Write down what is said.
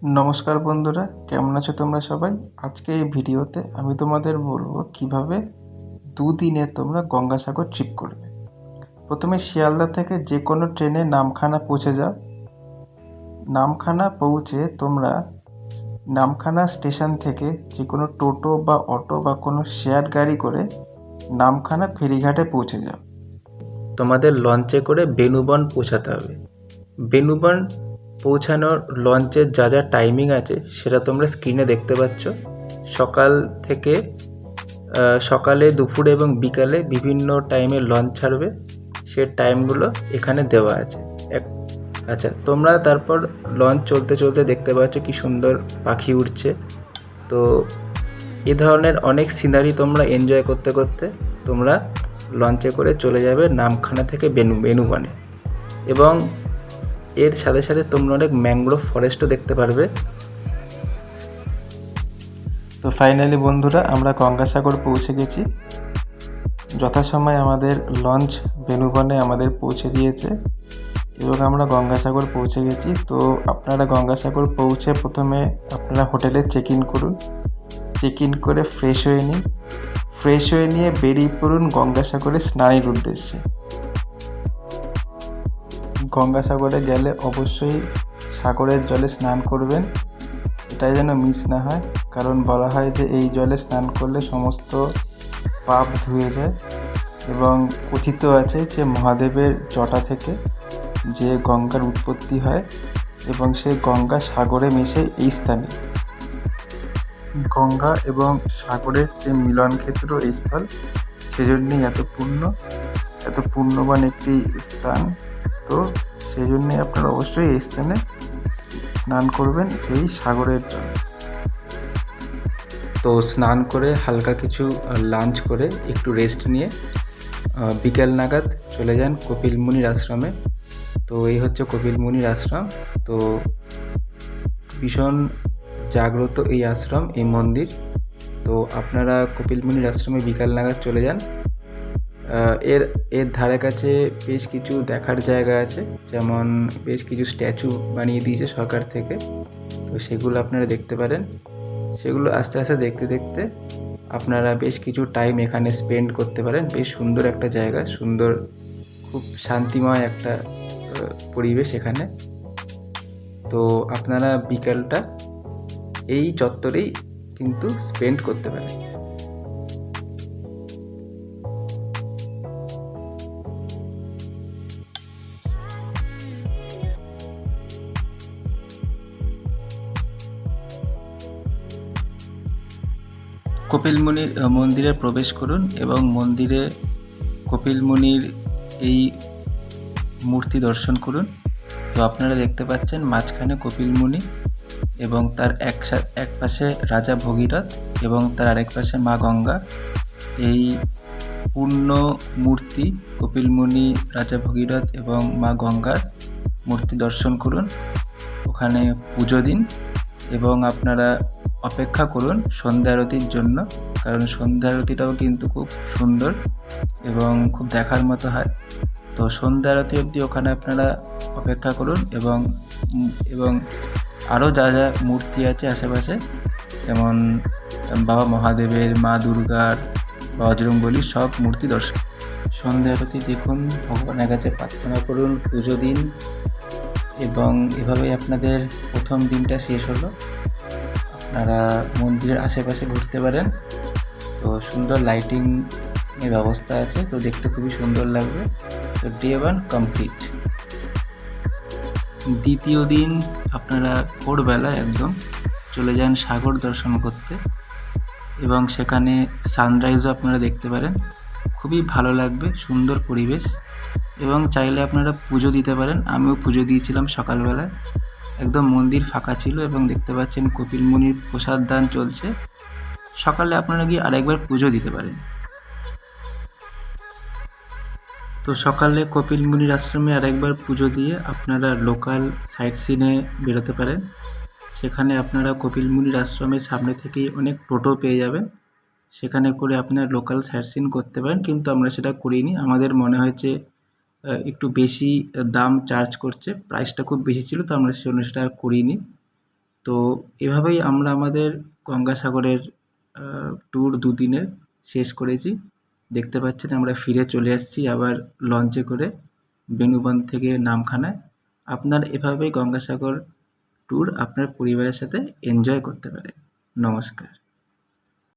নমস্কার বন্ধুরা, কেমন আছো তোমরা সবাই? আজকে এই ভিডিওতে আমি তোমাদের বলবো কিভাবে দুদিনে তোমরা গঙ্গাসাগর ট্রিপ করবে। প্রথমে শিয়ালদা থেকে যে কোনো ট্রেনে নামখানা পৌঁছে যাও। নামখানা পৌঁছে তোমরা নামখানা স্টেশন থেকে যে কোনো টোটো বা অটো বা কোনো শেয়ার গাড়ি করে নামখানা ফেরিঘাটে পৌঁছে যাও। তোমাদের লঞ্চে করে বেনুবন পৌঁছাতে হবে। বেনুবন পৌঁছানোর লঞ্চের যা যা টাইমিং আছে সেটা তোমরা স্ক্রিনে দেখতে পাচ্ছ। সকাল থেকে সকালে, দুপুরে এবং বিকালে বিভিন্ন টাইমে লঞ্চ ছাড়বে, সে টাইমগুলো এখানে দেওয়া আছে। আচ্ছা, তোমরা তারপর লঞ্চ চলতে চলতে দেখতে পাচ্ছ কি সুন্দর পাখি উঠছে। তো এ ধরনের অনেক সিনারি তোমরা এনজয় করতে করতে তোমরা লঞ্চে করে চলে যাবে নামখানা থেকে বেনুবনে, এবং এর সাথে সাথে তোমরা অনেক ম্যানগ্রোভ ফরেস্টও দেখতে পারবে। তো ফাইনালি বন্ধুরা, আমরা গঙ্গাসাগর পৌঁছে গেছি। যথাসময়ে আমাদের লঞ্চ বেনুবনে আমাদের পৌঁছে দিয়েছে এবং আমরা গঙ্গাসাগর পৌঁছে গেছি। তো আপনারা গঙ্গাসাগর পৌঁছে প্রথমে আপনারা হোটেলে চেক ইন করুন। চেক ইন করে ফ্রেশ হয়ে নিয়ে বেরিয়ে পড়ুন গঙ্গাসাগরে স্নানের উদ্দেশ্যে। গঙ্গাসাগরে গেলে অবশ্যই সাগরের জলে স্নান করবেন, এটাই যেন মিস না হয়। কারণ বলা হয় যে এই জলে স্নান করলে সমস্ত পাপ ধুয়ে যায়, এবং কথিত আছে যে মহাদেবের জটা থেকে যে গঙ্গার উৎপত্তি হয় এবং সেই গঙ্গা সাগরে মিশে এই স্থানে। গঙ্গা এবং সাগরের যে মিলন ক্ষেত্র এই স্থল, সেজন্যই এত পুণ্যবান একটি স্থান। তো সেই জন্যে আপনারা অবশ্যই এই স্থানে স্নান করবেন এই সাগরের জলে। তো স্নান করে হালকা কিছু লাঞ্চ করে একটু রেস্ট নিয়ে বিকেল নাগাদ চলে যান কপিল মুনির আশ্রমে। তো এই হচ্ছে কপিল মুনির আশ্রম। তো ভীষণ জাগ্রত এই আশ্রম, এই মন্দির। তো আপনারা কপিল মুনির আশ্রমে বিকাল নাগাদ চলে যান। এর ধারে কাছে বেশ কিছু দেখার জায়গা আছে, যেমন বেশ কিছু স্ট্যাচু বানিয়ে দিয়েছে সরকার থেকে। তো সেগুলো আপনারা দেখতে পারেন। সেগুলো আস্তে আস্তে দেখতে দেখতে আপনারা বেশ কিছু টাইম এখানে স্পেন্ড করতে পারেন। বেশ সুন্দর একটা জায়গা, সুন্দর, খুব শান্তিময় একটা পরিবেশ এখানে। তো আপনারা বিকালটা এই চত্বরেই কিন্তু স্পেন্ড করতে পারেন। কপিল মুনির মন্দিরে প্রবেশ করুন এবং মন্দিরে কপিল মুনির এই মূর্তি দর্শন করুন। তো আপনারা দেখতে পাচ্ছেন মাঝখানে কপিল মুনি এবং তার এক পাশে রাজা ভগীরথ এবং তার আরেক পাশে মা গঙ্গা। এই পূর্ণ মূর্তি কপিল মুনি, রাজা ভগীরথ এবং মা গঙ্গার মূর্তি দর্শন করুন। ওখানে পুজো দিন এবং আপনারা অপেক্ষা করুন সন্ধ্যা আরতির জন্য, কারণ সন্ধ্যা আরতিটাও কিন্তু খুব সুন্দর এবং খুব দেখার মতো হয়। তো সন্ধ্যা আরতি অবধি ওখানে আপনারা অপেক্ষা করুন এবং আরও যা যা মূর্তি আছে আশেপাশে, যেমন বাবা মহাদেবের, মা দুর্গার, বজরংবলীর সব মূর্তি দর্শন। সন্ধ্যা আরতি দেখুন, ভগবানের কাছে প্রার্থনা করুন, পুজো দিন, এবং এভাবেই আপনাদের প্রথম দিনটা শেষ হলো। আপনারা মন্দিরের আশেপাশে ঘুরতে পারেন। তো সুন্দর লাইটিং এর ব্যবস্থা আছে, তো দেখতে খুবই সুন্দর লাগবে। তো ডে 1 কমপ্লিট। দ্বিতীয় দিন আপনারা ভোরবেলা একদম চলে যান সাগর দর্শন করতে, এবং সেখানে সানরাইজও আপনারা দেখতে পারেন। খুবই ভালো লাগবে, সুন্দর পরিবেশ, এবং চাইলে আপনারা পুজো দিতে পারেন। আমিও পুজো দিয়েছিলাম সকালবেলায়। একদম মন্দির ফাঁকা ছিল এবং দেখতে পাচ্ছেন কপিল মুনির প্রসাদ দান চলছে। সকালে আপনারা গিয়ে আরেকবার পুজো দিতে পারেন। তো সকালে কপিল মুনির আশ্রমে আরেকবার পুজো দিয়ে আপনারা লোকাল সাইট সিনে বেরোতে পারেন। সেখানে আপনারা কপিল মুনির আশ্রমের সামনে থেকেই অনেক টোটো পেয়ে যাবেন, সেখানে করে আপনারা লোকাল সাইট সিন করতে পারেন। কিন্তু আমরা সেটা করিনি, আমাদের মনে হয়েছে একটু বেশি দাম চার্জ করছে, প্রাইসটা খুব বেশি ছিল, তো আমরা সেটা করিনি। তো এভাবেই আমরা আমাদের গঙ্গাসাগরের ট্যুর দুদিনের শেষ করেছি। দেখতে পাচ্ছেন আমরা ফিরে চলে এসেছি আবার লঞ্চে করে বেণুবন্ধ থেকে নামখানায়। আপনার এভাবেই গঙ্গাসাগর ট্যুর আপনার পরিবারের সাথে এনজয় করতে পারেন। নমস্কার।